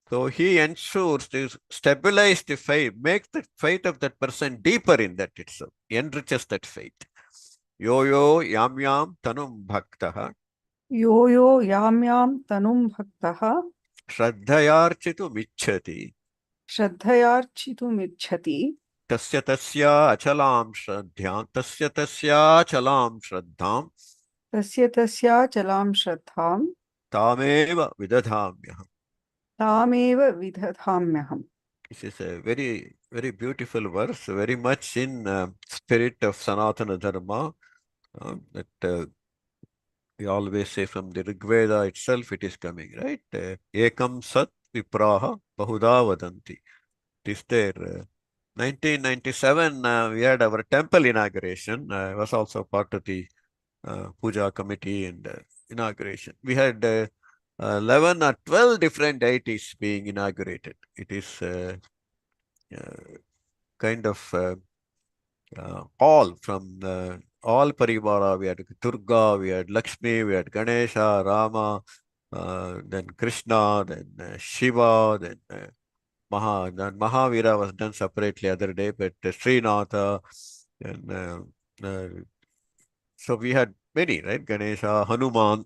so he ensures to stabilize the faith, make the faith of that person deeper in that itself, enriches that faith. Yo yo yam yam tanum bhaktaha यो यो यां यां तनुं भक्तः shraddhayarchitu michhati श्रद्धयार्चितुमिच्छति tasya tasya achalam shraddhyam tasya tasya achalam shraddham तस्य तस्याचलां श्रद्धां tameva vidadhamyaham. तामेव विदधाम्यहम्. This is a very, very beautiful verse, very much in spirit of Sanatana Dharma. That we always say from the Rig Veda itself it is coming, right? Ekam Sat Vipraha Bahuda Vadanti. It is there. 1997, we had our temple inauguration. I was also part of the puja committee and inauguration. We had 11 or 12 different deities being inaugurated. It is kind of all from all Parivara. We had Durga, we had Lakshmi, we had Ganesha, Rama, then Krishna, then Shiva, then then Mahavira was done separately other day, but Srinatha, and so we had many, right? Ganesha, Hanuman,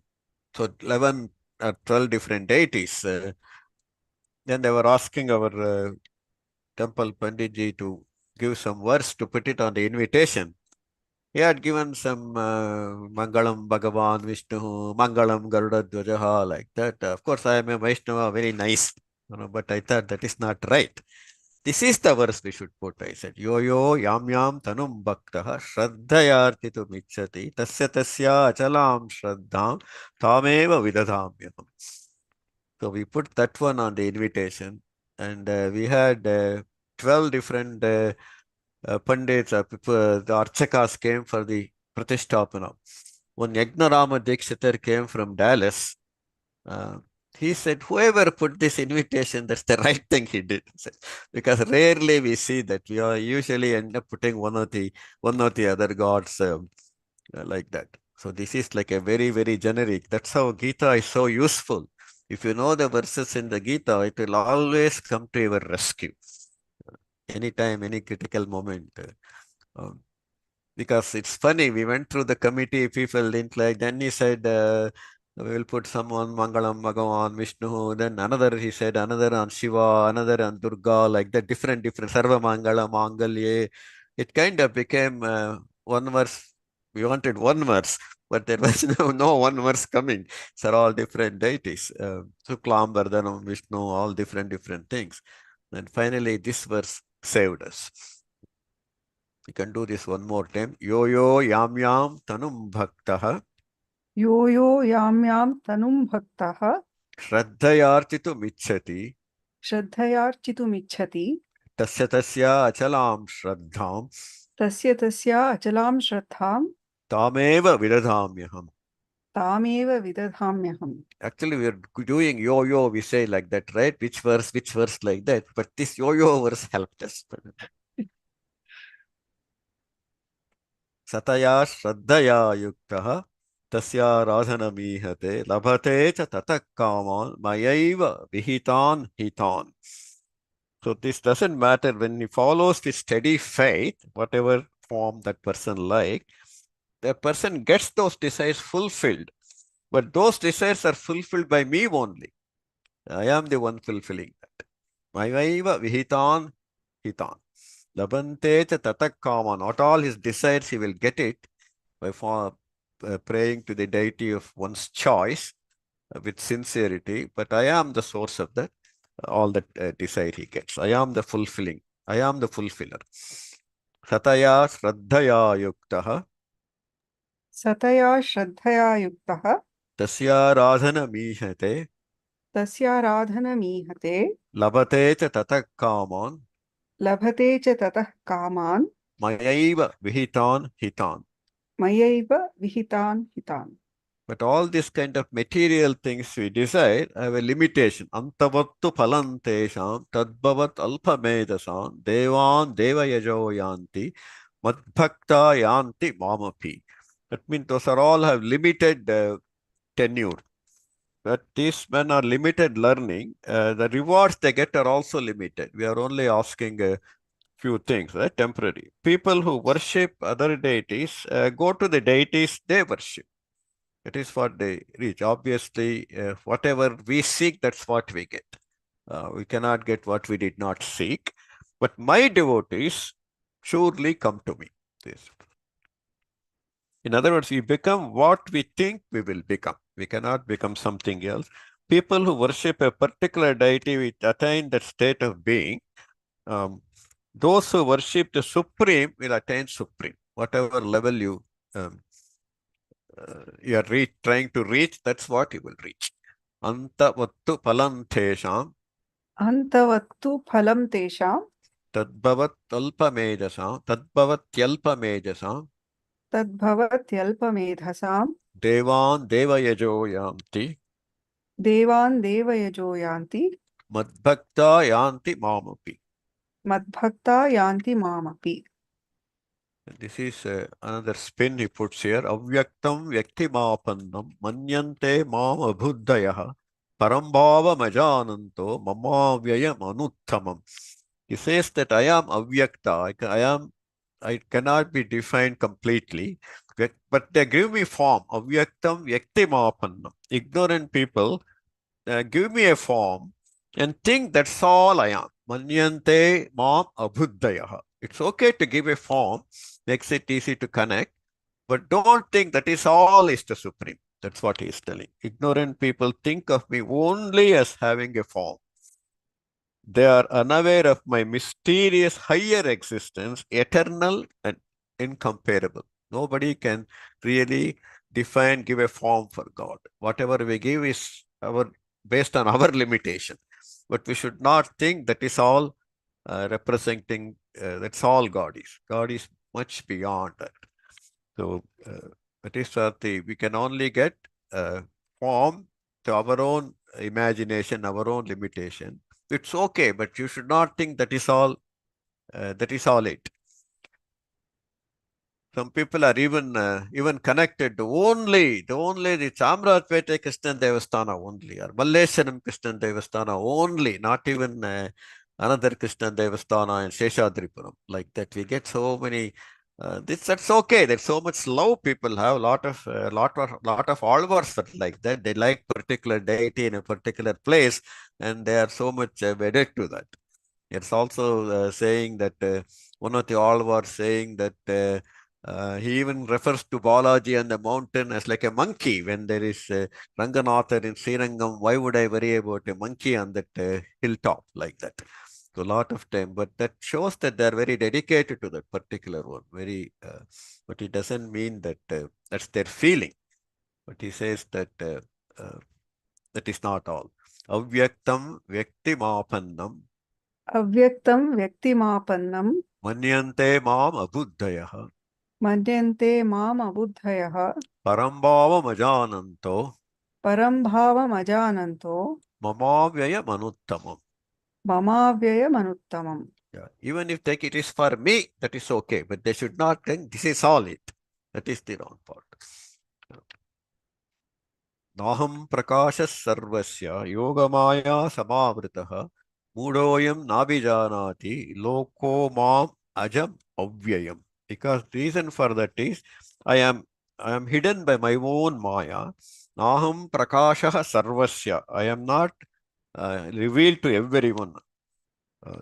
so 11 or 12 different deities. Then they were asking our temple Panditji to give some verse to put it on the invitation. He had given some Mangalam Bhagavan Vishnu, Mangalam Garuda Dvajaha, like that. Of course, I am a Vaishnava, very nice, but I thought that is not right. This is the verse we should put. I said, Yo yo yam yam tanum bhaktaha shraddhayartitu michhati tasya tasya achalam shraddham tameva vidadhamyam. So we put that one on the invitation, and we had 12 different Pandits, people, the Archakas came for the Pratishtapana. One Yagnarama Dikshitar came from Dallas. Uh, he said, whoever put this invitation, that's the right thing he did. Because rarely we see that. We are usually end up putting one or the other gods like that. So this is like a very, very generic. That's how Gita is so useful. If you know the verses in the Gita, it will always come to your rescue. Anytime, any critical moment. Um, because it's funny, we went through the committee, people didn't like, then he said, we will put someone Mangalam Bhagavan, Vishnu, then another, he said, another on Shiva, another on Durga, like that, different, Sarva Mangala, Mangalye. It kind of became one verse. We wanted one verse, but there was no one verse coming. These are all different deities. Suklam, Vardhanam, Vishnu, all different things. And finally, this verse saved us. We can do this one more time. Yo yo yam yam tanum bhaktaha यो यो यां यां तनुं भक्तः shraddhayarchitu michhati श्रद्धयार्चितुमिच्छति तस्य तस्य अचलां श्रद्धां तस्य तस्या अचलां श्रद्धां तामेव विदधाम्यहम्. तामेव विदधाम्यहम्. Actually, we are doing yo-yo, we say like that, right? Which verse like that. But this yo-yo verse helped us. सतया श्रद्धया युक्तः तस्याराधनमीहते लभते च ततः कामान् मयैव विहितान् हितान्. So this doesn't matter when he follows with steady faith, whatever form that person like, the person gets those desires fulfilled. But those desires are fulfilled by me only. I am the one fulfilling that. Mayaiva vihitan hitan. Labante cha tatak kama. Not all his desires he will get it by praying to the deity of one's choice with sincerity. But I am the source of that, all that desire he gets. I am the fulfilling. I am the fulfiller. Sataya shraddhaya yuktaha सतया श्रद्धया युक्तः tasya mihate तस्याराधनमीहते labate cha tatak kaman लभते च ततः कामान् mayaiva vihitan hitan. मयैव विहितान् हितान्. But all these kind of material things we desire have a limitation. Antavattu phalantesham tadbhavat alpamedasam devan devayajo yanti madbhakta yanti mamapi. That means those are all have limited tenure. But these men are limited learning. The rewards they get are also limited. We are only asking a few things, right? Temporary. People who worship other deities go to the deities they worship. It is what they reach. Obviously, whatever we seek, that's what we get. We cannot get what we did not seek. But my devotees surely come to me. This. In other words, we become what we think we will become. We cannot become something else. People who worship a particular deity will attain that state of being. Those who worship the Supreme will attain Supreme. Whatever level you are trying to reach, that's what you will reach. Antavattu phalam tesham अन्तवत्तु फलं तेषां tadbhavatyalpamejasam तद्भवत्यल्पमेधसां devan devayajo yanti देवान् देवयजो यान्ति madbhakta yanti mamapi. मद्भक्ता यान्ति मामपि. This is another spin he puts here. Avyaktam vyaktimapannam manyante mam abhuddayah parambhava majananto mamavyayam anuttamam. He says that I am avyakta. I cannot be defined completely, but they give me form. Avyaktam vyaktimapannam. Ignorant people give me a form and think that's all I am. Manyante mam abhuddayah. It's okay to give a form, makes it easy to connect, but don't think that is all is the Supreme. That's what he is telling. Ignorant people think of me only as having a form. They are unaware of my mysterious higher existence, eternal and incomparable. Nobody can really define, give a form for God. Whatever we give is based on our limitation. But we should not think that is all representing, that's all God is. God is much beyond that. So that is what we can only get form to our own imagination, our own limitation. It's okay, but you should not think that is all. That is all it. Some people are even connected to only the Chamrathpete Krishnan Devasthana only, or Malleswaram Krishnan Devasthana only, not even another Krishnan Devasthana in Seshadripuram. Like that, we get so many. That's okay. There's so much love people have. Lot of alvars are like that. They like particular deity in a particular place, and they are so much wedded to that. It's also saying that one of the alvars saying that. He even refers to Balaji and the mountain as like a monkey when there is Ranganatha in Srirangam. Why would I worry about a monkey on that hilltop like that? So a lot of time, but that shows that they are very dedicated to that particular one. But it doesn't mean that that's their feeling. But he says that that is not all. Avyaktam Vyaktimapannam अव्यक्तं व्यक्तिमापन्नं Manyante Mam Abuddhayaha मन्यन्ते माम् अबुद्धयः Parambhava Majananto परं भावमजानन्तो Mamavyaya Manuttamam. ममाव्ययमनुत्तमम्. Yeah. Even if take it is for me, that is okay, but they should not think this is all it. That is the wrong part. Naham prakashas sarvasya yogamaya samavritah mudoyam nabijanati loko mam ajam avyayam. Because reason for that is I am hidden by my own maya. Naham prakashah sarvasya. I am not revealed to everyone.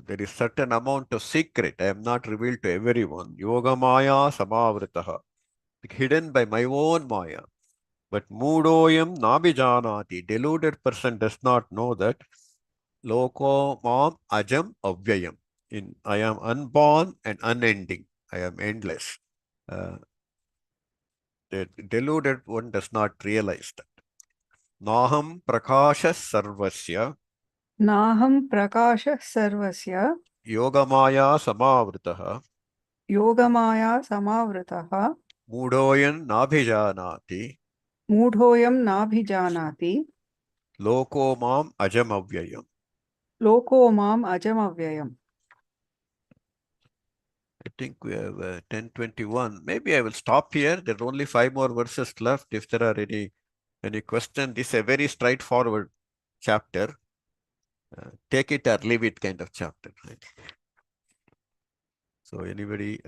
There is certain amount of secret. I am not revealed to everyone. Yoga Maya Samavritaha. Hidden by my own Maya. But Mudoyam Nabijanati. Deluded person does not know that. Loko Mam Ajam Avyayam. I am unborn and unending. I am endless. Uh, the deluded one does not realize that. Naham Prakasha Sarvasya नाहं प्रकाशः सर्वस्य Yogamaya Samavritaha Yogmaya समावृतः Mudoyan Nabhijanati मूढोऽयं नाभिजानाति Loko Mam Ajam Avyayam. लोको माम् अजमव्ययम्. I think we have 10:21. Maybe I will stop here. There are only 5 more verses left. If there are any question, this is a very straightforward chapter. Take it or leave it kind of chapter. Right? So anybody,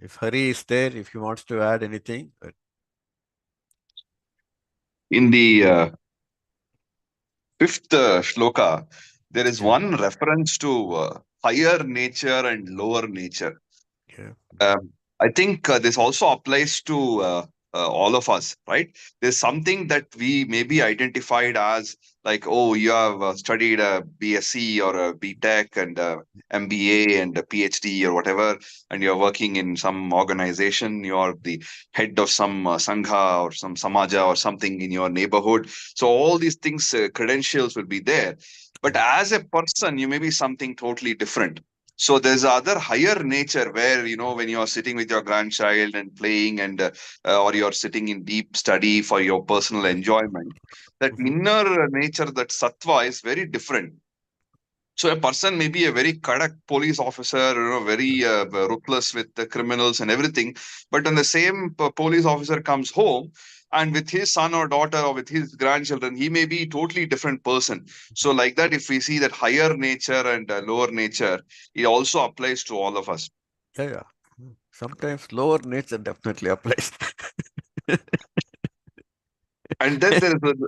if Hari is there, if he wants to add anything, In the fifth shloka, there is yeah, one reference to higher nature and lower nature. yeah, I think this also applies to all of us, right? There's something that we may be identified as like, oh, you have studied a BSc or a BTech and a MBA and a PhD or whatever, and you're working in some organization. You're the head of some sangha or some samaja or something in your neighborhood. So all these things, credentials will be there. But as a person, you may be something totally different. So there's other higher nature where, when you're sitting with your grandchild and playing, and or you're sitting in deep study for your personal enjoyment, that mhm, inner nature, that sattva, is very different. So a person may be a very correct police officer, very ruthless with the criminals and everything, but when the same police officer comes home and with his son or daughter or with his grandchildren, he may be totally different person. So like that, if we see that higher nature and lower nature, it also applies to all of us. yeah, yeah. Sometimes lower nature definitely applies. And then there is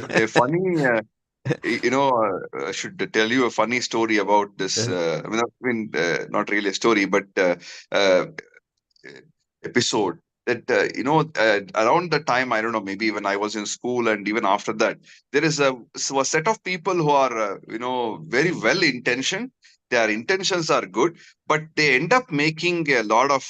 a funny, I should tell you a funny story about this. Not really a story, but uh, episode that around the time, I don't know, maybe when I was in school and even after that, there is a set of people who are very well intentioned. Their intentions are good, but they end up making a lot of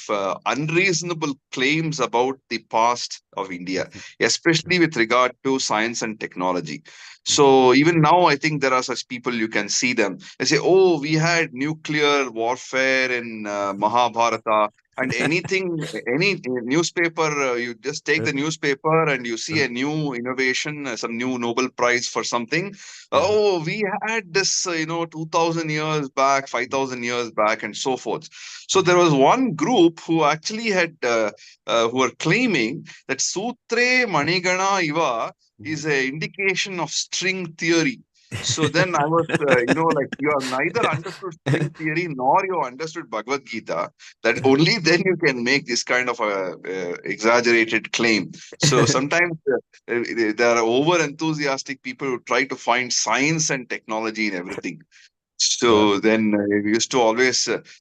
unreasonable claims about the past of India, especially with regard to science and technology. So even now, I think there are such people. You can see them. They say, "Oh, we had nuclear warfare in Mahabharata." And anything, any newspaper, you just take the newspaper and you see a new innovation, some new Nobel Prize for something. Oh, we had this, 2000 years back, 5000 years back, and so forth. So there was one group who actually who were claiming that Sutre Manigana Iva is an indication of string theory. So then I was, like, you have neither understood string theory nor you understood Bhagavad Gita, that only then you can make this kind of a exaggerated claim. So sometimes there are over enthusiastic people who try to find science and technology in everything. Yeah. So then we used to always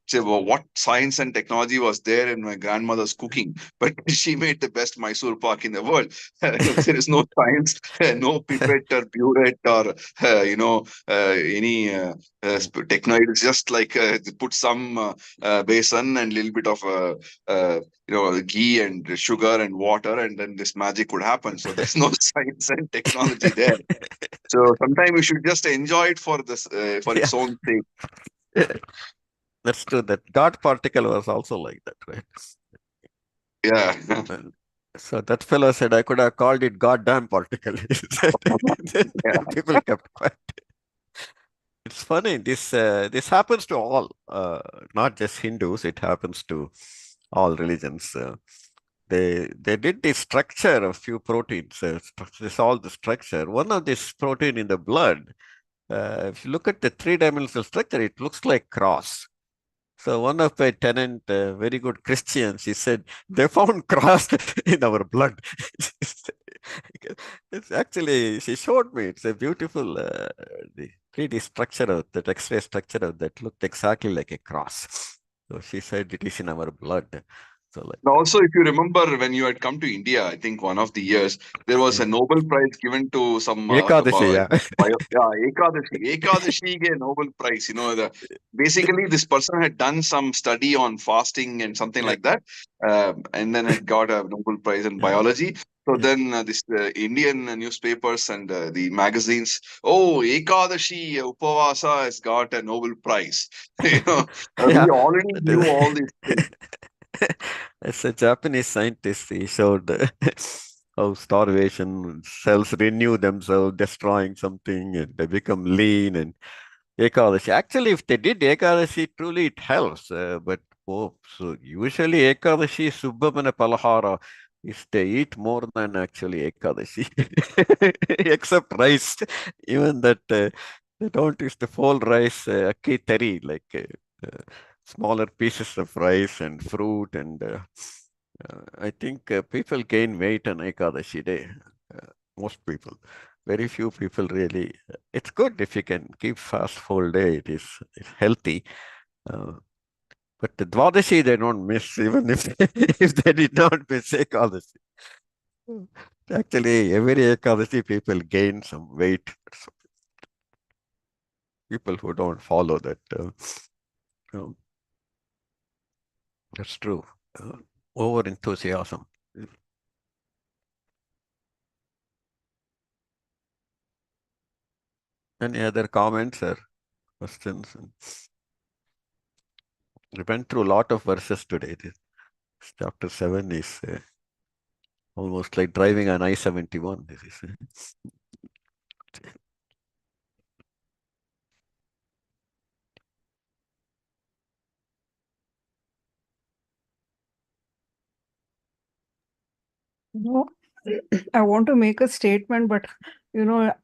say, well, what science and technology was there in my grandmother's cooking? But she made the best Mysore pak in the world. There is no science, no pipette or burette or, any technology. It's just like they put some besan and little bit of, ghee and sugar and water, and then this magic would happen. So there's no science and technology there. So sometimes you should just enjoy it for this for Yeah, its own sake. that's true. That God particle was also like that, right? Yeah. And so that fellow said, I could have called it goddamn particle. He said. Yeah. People kept quiet. It's funny. This happens to all, not just Hindus. It happens to all religions. They did the structure of few proteins. They solved the structure. One of this protein in the blood. If you look at the three-dimensional structure, it looks like cross. So one of my tenant, very good Christians, he said they found cross in our blood. It's actually, she showed me. It's a beautiful the 3D structure of that X-ray structure of that looked exactly like a cross. So she said it is in our blood. So like, And also, if you remember when you had come to India, I think one of the years there was a Nobel Prize given to some Ekadashi, yeah. Ekadashi. Ekadashi get Nobel Prize. You know, basically this person had done some study on fasting and something Yeah. like that, and then had got a Nobel Prize in Yeah. biology. So Yeah. then this Indian newspapers and the magazines, oh, Ekadashi Upavasa has got a Nobel Prize. You know, Yeah. we already knew all these things. As a Japanese scientist, he showed how starvation cells renew themselves, destroying something, and they become lean. And Ekadashi. Actually, if they did Ekadashi, truly it helps. But so usually Ekadashi, Subhamana Palahara, is they eat more than actually Ekadashi, except rice. Even that they don't use the full rice, akki tari, like smaller pieces of rice and fruit. And I think people gain weight on Ekadashi day. Most people. Very few people really. It's good if you can keep fast full day. It's healthy. Uh, but the Dwadashi they don't miss even if if they did not miss Ekadashi. Actually, every Ekadashi people gain some weight. So people who don't follow that. Um, that's true. Over enthusiasm. Any other comments or questions? We went through a lot of verses today. This chapter 7 is almost like driving on I-71. This is. No, I want to make a statement, but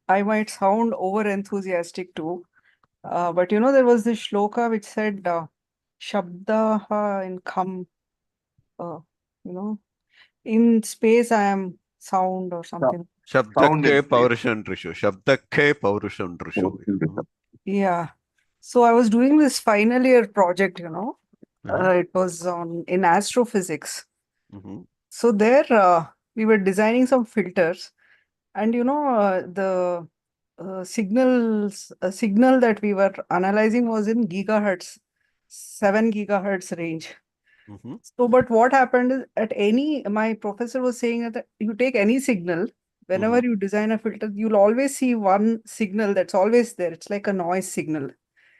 I might sound over enthusiastic too. But there was this shloka which said, Shabdaha in come, uh, you know, in space I am sound or something. Sound Shabdakke in space. Paurushandrishu. Shabdakke Paurushandrishu. Yeah. So I was doing this final year project, Uh-huh. it was on in astrophysics. Mhm. So there we were designing some filters, and the signal that we were analyzing was in gigahertz, 7 gigahertz range. Mhm. So, but what happened is my professor was saying that you take any signal, whenever Mhm. you design a filter, you'll always see one signal that's always there. It's like a noise signal.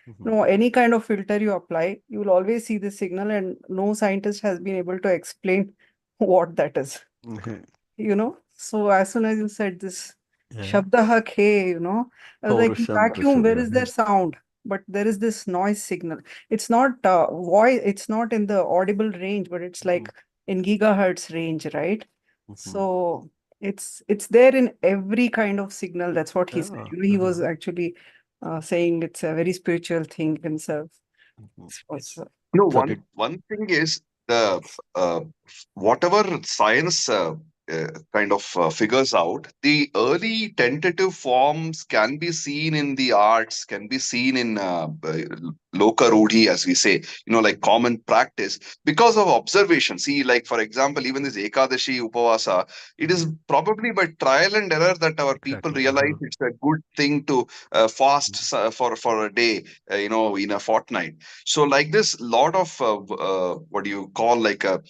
Mhm. No, any kind of filter you apply, you will always see the signal, and no scientist has been able to explain what that is. Mhm. So as soon as you said this Yeah. Shabdaha Khe, I was like, in vacuum, Paurushandrishu. where Yeah. is there sound? But there is this noise signal. It's not voice, it's not in the audible range, but it's Mhm. like in gigahertz range, right? Mhm. So it's there in every kind of signal. That's what he said. Yeah. He was actually saying it's a very spiritual thing himself. Mhm. You know, So one did. one thing is the uh, whatever science kind of figures out, the early tentative forms can be seen in the arts, can be seen in loka rudhi, as we say, like common practice because of observation. See, like for example, even this Ekadashi Upavasa, it is probably by trial and error that our people Exactly. realize Uh-huh. it's a good thing to fast for a day, in a fortnight. So like this, lot of what do you call like a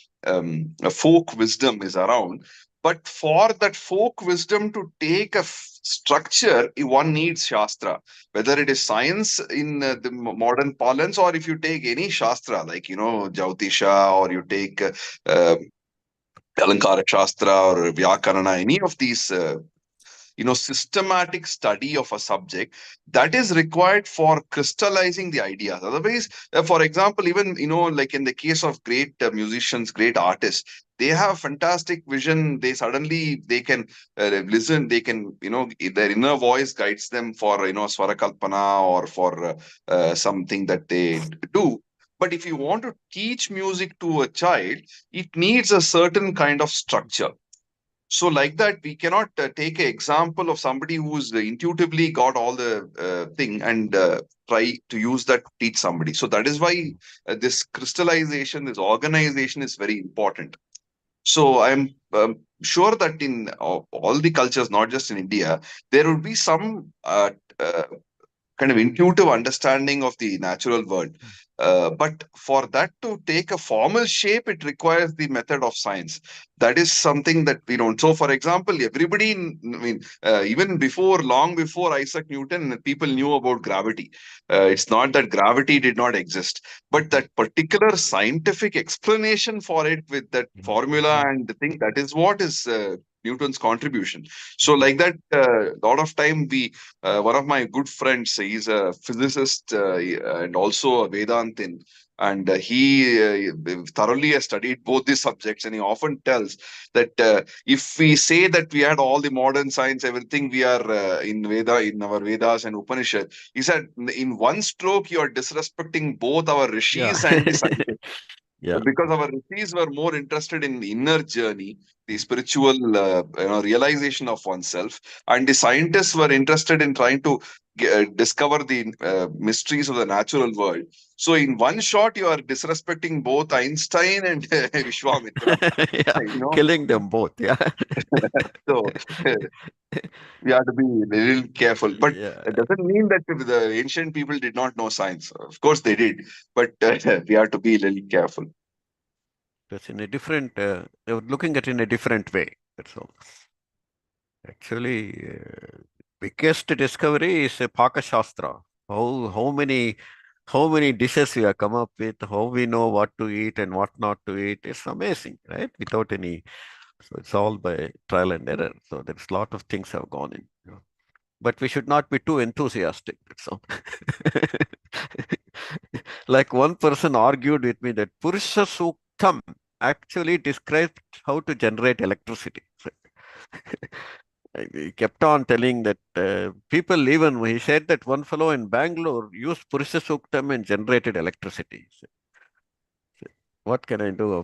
folk wisdom is around. But for that folk wisdom to take a structure, one needs Shastra. Whether it is science in the modern parlance, or if you take any Shastra, like, Jyotisha, or you take Alankara Shastra or Vyakarana, any of these systematic study of a subject, that is required for crystallizing the ideas. Otherwise, for example, even like in the case of great musicians, great artists, they have fantastic vision. They can listen, they can, their inner voice guides them for swarakalpana, or for something that they do. But if you want to teach music to a child, it needs a certain kind of structure. So, like that, we cannot take an example of somebody who's intuitively got all the thing, and try to use that to teach somebody. So that is why this crystallization, this organization is very important. So I'm sure that in all the cultures, not just in India, there would be some kind of intuitive understanding of the natural world. But for that to take a formal shape, it requires the method of science. That is something that we don't. So, for example, everybody, even long before Isaac Newton, people knew about gravity. It's not that gravity did not exist, but that particular scientific explanation for it with that formula and the thing, that is what is Newton's contribution. So, like that, a lot of time one of my good friends, he's a physicist and also a Vedantin, and he thoroughly has studied both these subjects, and he often tells that if we say that we had all the modern science, everything we are in our Vedas and Upanishad, he said, in one stroke you are disrespecting both our rishis and the scientists. Yeah. Because our rishis were more interested in the inner journey, the spiritual realization of oneself, and the scientists were interested in trying to discover the mysteries of the natural world. So, in one shot, you are disrespecting both Einstein and Vishwamitra. Yeah, You know, killing them both. Yeah. so we have to be a little careful. But Yeah. it doesn't mean that the ancient people did not know science. Of course, they did, but we have to be a little careful. That's in a different, they were looking at it in a different way. That's all. Actually, biggest discovery is a Paka Shastra. How many dishes we have come up with, how we know what to eat and what not to eat. It's amazing, right? Without any, so it's all by trial and error. So there's a lot of things have gone in. But we should not be too enthusiastic. That's all. Like one person argued with me that Purusha Suktam actually describes how to generate electricity. So, he kept on telling that people, even he said that one fellow in Bangalore used Purusha Suktam and generated electricity. So, what can I do?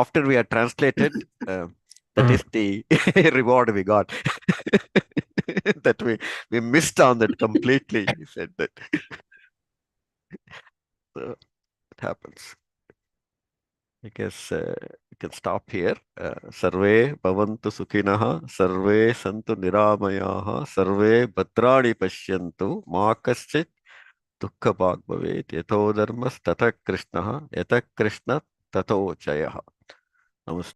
After we are translated, that is the reward we got. That we missed on that completely. He said that. So it happens. I guess we can stop here. Sarve bhavantu sukhinah, sarve santu niramayaha, sarve bhadrani pashyantu, ma kaschit dukkha bhag bhavet, yatho dharmas tatha krishnah, yatha krishna tatho jayah. Namaste.